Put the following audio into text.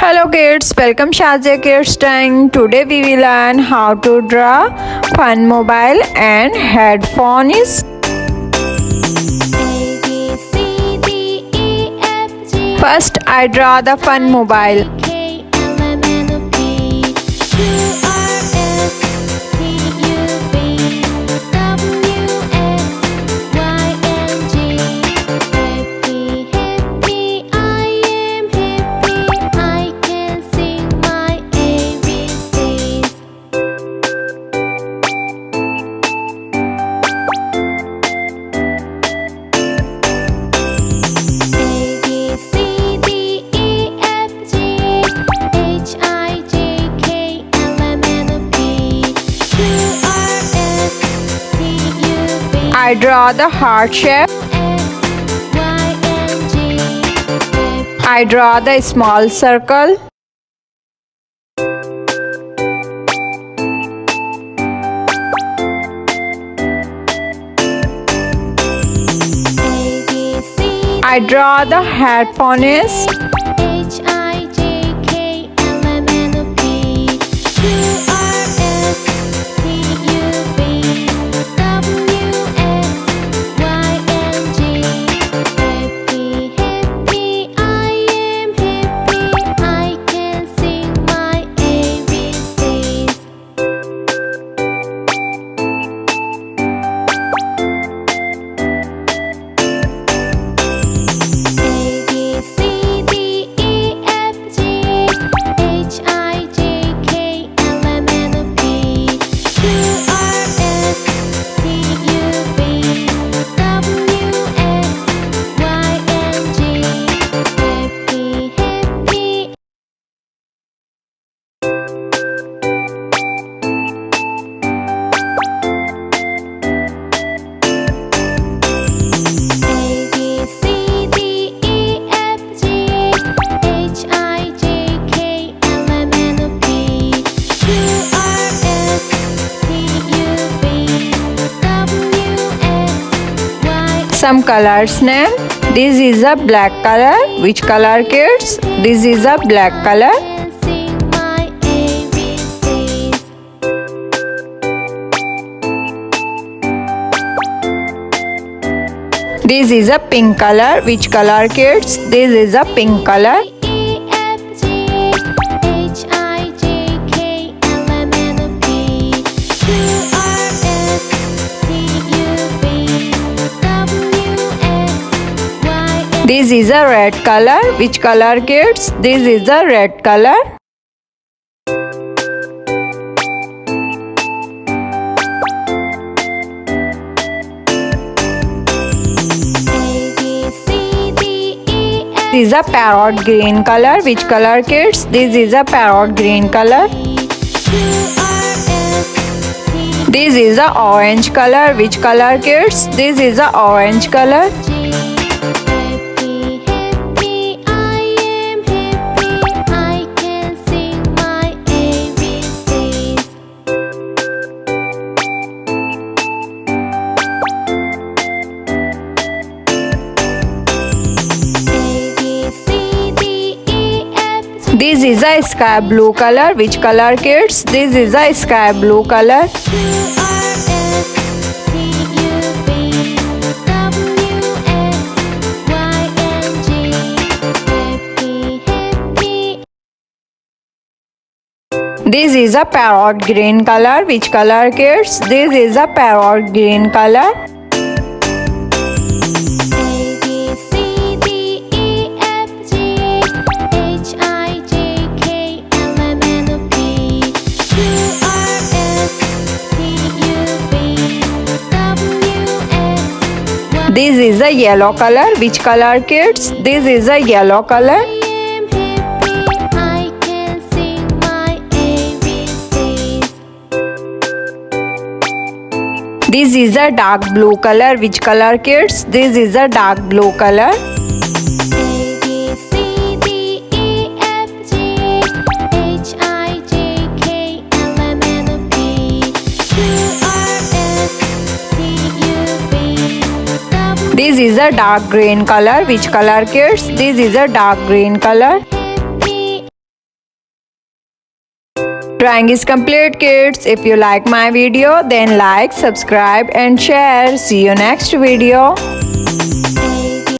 Hello kids, welcome Shazia Kids Time. Today we will learn how to draw fun mobile and headphones. First I draw the fun mobile. I draw the heart shape. I draw the small circle. I draw the headphones. Some colors name. This is a black color. Which color, kids? This is a black color. This is a pink color. Which color, kids? This is a pink color. This is a red color. Which color, kids? This is a red color. This is a parrot green color. Which color, kids? This is a parrot green color. This is a orange color. Which color, kids? This is a orange color. This is a sky blue color. Which color, kids? This is a sky blue color. This is a parrot green color. Which color, kids? This is a parrot green color. This is a yellow color. Which color, kids? This is a yellow color. This is a dark blue color. Which color, kids? This is a dark blue color. This is a dark green color. Which color, kids? This is a dark green color. Drawing is complete, kids. If you like my video, then like, subscribe and share. See you next video.